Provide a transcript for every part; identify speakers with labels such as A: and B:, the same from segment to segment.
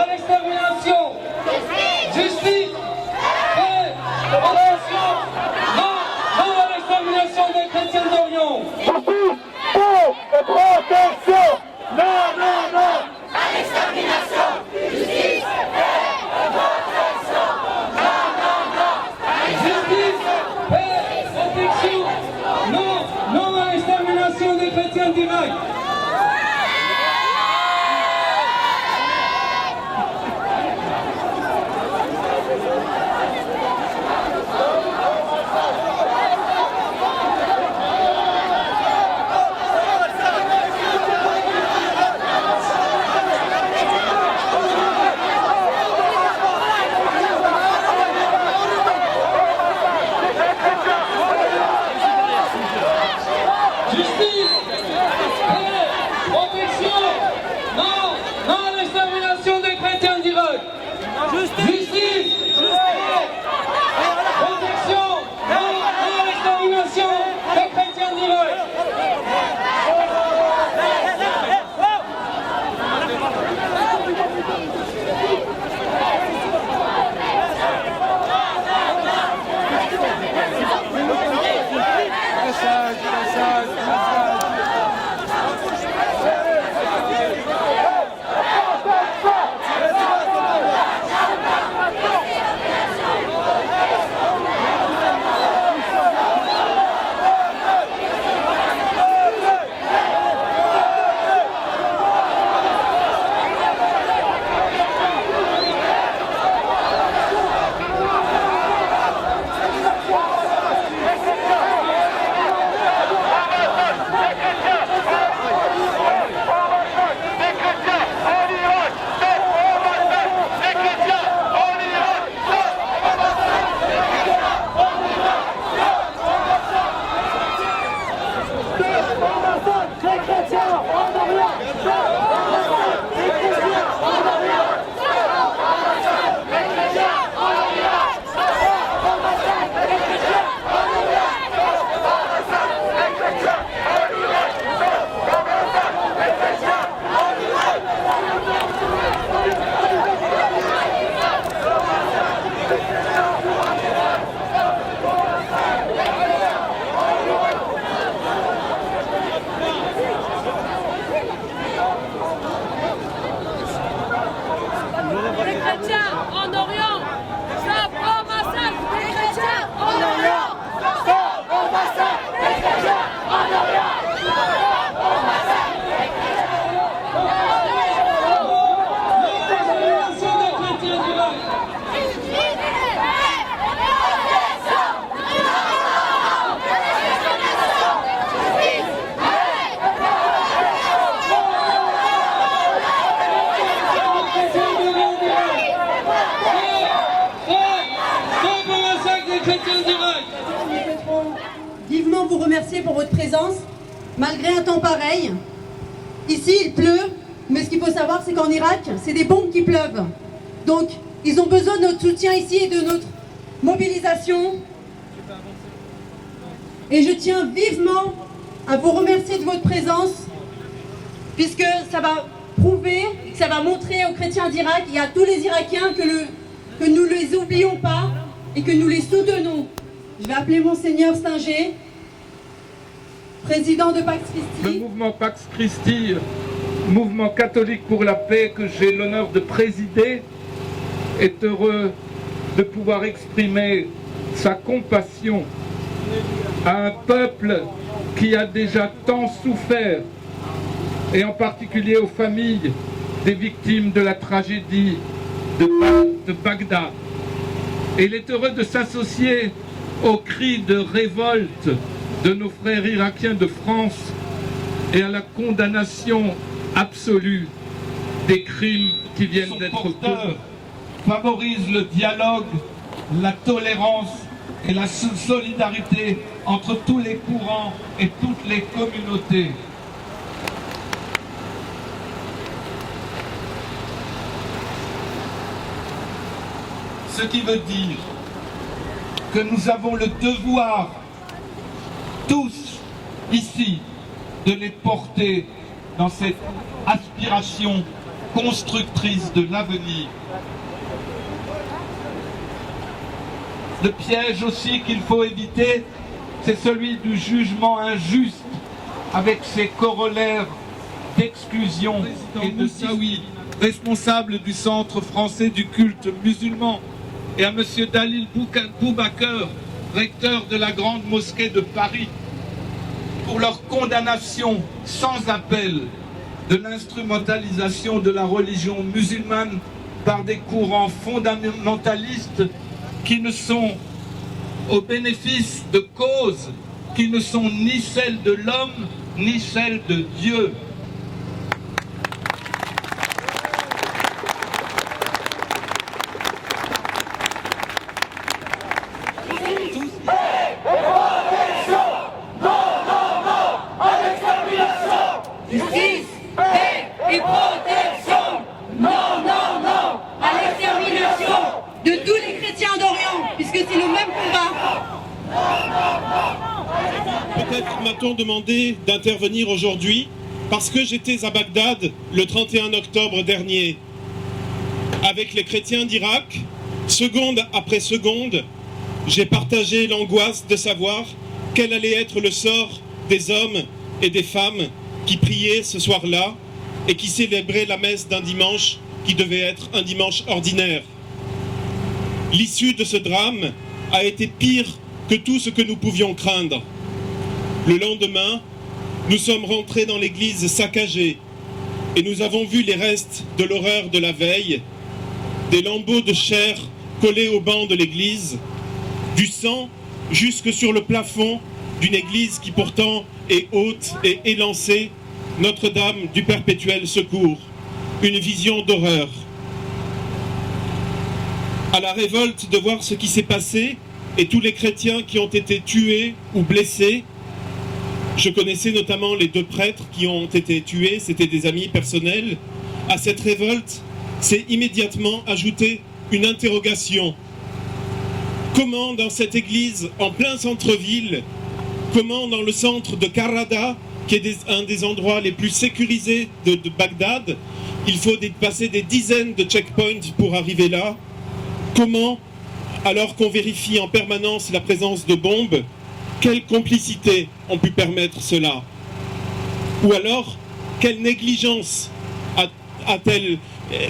A: à l'extermination. Justice, paix, attention, non, non à l'extermination des chrétiens d'Orient.
B: Justice, paix et protection. Non, non, non.
C: À l'extermination. Justice, paix et protection. Non, non, non.
A: Justice, paix, protection, non, non à l'extermination des chrétiens d'Irak.
D: Vivement vous remercier pour votre présence, malgré un temps pareil. Ici, il pleut, mais ce qu'il faut savoir, c'est qu'en Irak, c'est des bombes qui pleuvent. Donc, ils ont besoin de notre soutien ici et de notre mobilisation. Et je tiens vivement à vous remercier de votre présence, puisque ça va prouver, que ça va montrer aux chrétiens d'Irak et à tous les Irakiens que nous ne les oublions pas et que nous les soutenons. Je vais appeler Monseigneur Stinger, président de Pax Christi.
E: Le mouvement Pax Christi, mouvement catholique pour la paix que j'ai l'honneur de présider, est heureux de pouvoir exprimer sa compassion à un peuple qui a déjà tant souffert, et en particulier aux familles des victimes de la tragédie de Bagdad. Et il est heureux de s'associer aux cris de révolte de nos frères irakiens de France et à la condamnation absolue des crimes qui viennent d'être commis. Favorise le dialogue, la tolérance et la solidarité entre tous les courants et toutes les communautés. Ce qui veut dire que nous avons le devoir, tous ici, de les porter dans cette aspiration constructrice de l'avenir. Le piège aussi qu'il faut éviter, c'est celui du jugement injuste avec ses corollaires d'exclusion et de Moussaoui, responsable du Centre français du culte musulman, et à M. Dalil Boubaker, recteur de la Grande Mosquée de Paris, pour leur condamnation sans appel de l'instrumentalisation de la religion musulmane par des courants fondamentalistes qui ne sont au bénéfice de causes qui ne sont ni celles de l'homme ni celles de Dieu.
C: Justice, paix et protection. Non, non, non à l'extermination
D: de tous les chrétiens d'Orient, puisque c'est le même combat.
F: Peut-être m'a-t-on demandé d'intervenir aujourd'hui parce que j'étais à Bagdad le 31 octobre dernier. Avec les chrétiens d'Irak, seconde après seconde, j'ai partagé l'angoisse de savoir quel allait être le sort des hommes et des femmes qui priaient ce soir-là et qui célébraient la messe d'un dimanche qui devait être un dimanche ordinaire. L'issue de ce drame a été pire que tout ce que nous pouvions craindre. Le lendemain, nous sommes rentrés dans l'église saccagée et nous avons vu les restes de l'horreur de la veille, des lambeaux de chair collés au banc de l'église, du sang jusque sur le plafond d'une église qui pourtant est haute et élancée, Notre-Dame du Perpétuel Secours. Une vision d'horreur. À la révolte de voir ce qui s'est passé et tous les chrétiens qui ont été tués ou blessés, je connaissais notamment les 2 prêtres qui ont été tués, c'était des amis personnels. À cette révolte, s'est immédiatement ajoutée une interrogation. Comment dans cette église en plein centre-ville, comment dans le centre de Karada, qui est un des endroits les plus sécurisés de Bagdad, il faut passer des dizaines de checkpoints pour arriver là. Comment, alors qu'on vérifie en permanence la présence de bombes, quelle complicité ont pu permettre cela? Ou alors, quelle négligence a-t-elle,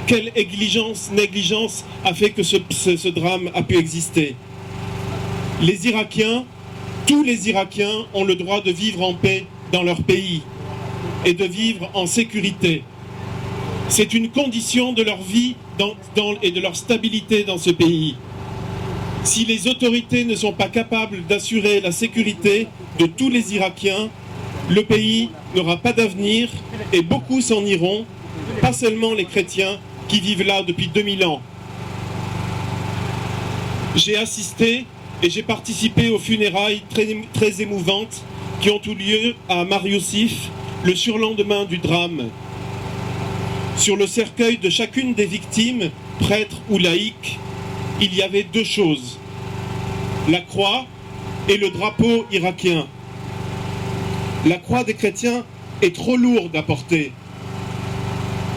F: quelle négligence a fait que ce drame a pu exister? Les Irakiens, tous les Irakiens ont le droit de vivre en paix dans leur pays et de vivre en sécurité. C'est une condition de leur vie et de leur stabilité dans ce pays. Si les autorités ne sont pas capables d'assurer la sécurité de tous les Irakiens, le pays n'aura pas d'avenir et beaucoup s'en iront, pas seulement les chrétiens qui vivent là depuis 2000 ans. J'ai assisté et j'ai participé aux funérailles très émouvantes qui ont eu lieu à Mar Youssif le surlendemain du drame. Sur le cercueil de chacune des victimes, prêtres ou laïcs, il y avait 2 choses, la croix et le drapeau irakien. La croix des chrétiens est trop lourde à porter.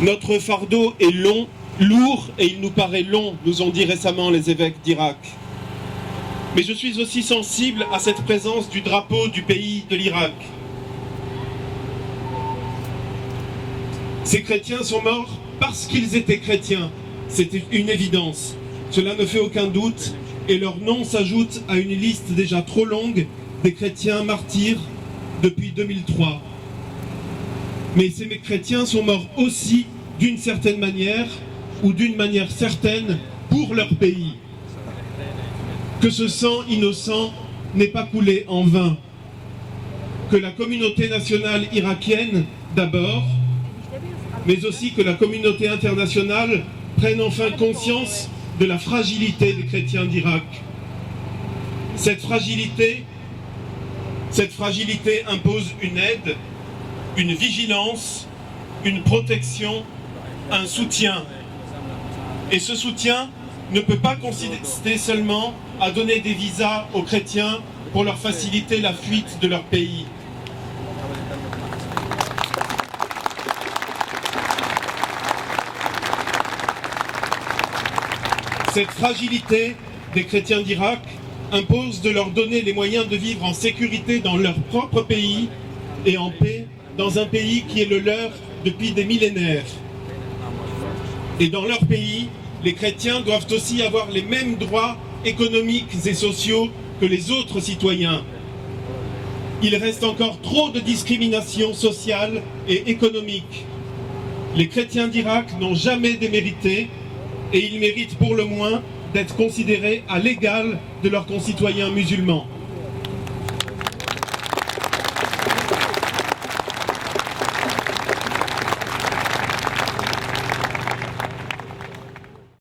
F: Notre fardeau est lourd et il nous paraît long, nous ont dit récemment les évêques d'Irak. Mais je suis aussi sensible à cette présence du drapeau du pays de l'Irak. Ces chrétiens sont morts parce qu'ils étaient chrétiens. C'était une évidence. Cela ne fait aucun doute et leur nom s'ajoute à une liste déjà trop longue des chrétiens martyrs depuis 2003. Mais ces chrétiens sont morts aussi d'une certaine manière ou d'une manière certaine pour leur pays. Que ce sang innocent n'ait pas coulé en vain. Que la communauté nationale irakienne d'abord, mais aussi que la communauté internationale prenne enfin conscience de la fragilité des chrétiens d'Irak. Cette fragilité impose une aide, une vigilance, une protection, un soutien. Et ce soutien ne peut pas consister seulement à donner des visas aux chrétiens pour leur faciliter la fuite de leur pays. Cette fragilité des chrétiens d'Irak impose de leur donner les moyens de vivre en sécurité dans leur propre pays et en paix dans un pays qui est le leur depuis des millénaires. Et dans leur pays, les chrétiens doivent aussi avoir les mêmes droits économiques et sociaux que les autres citoyens. Il reste encore trop de discrimination sociale et économique. Les chrétiens d'Irak n'ont jamais démérité et ils méritent pour le moins d'être considérés à l'égal de leurs concitoyens musulmans.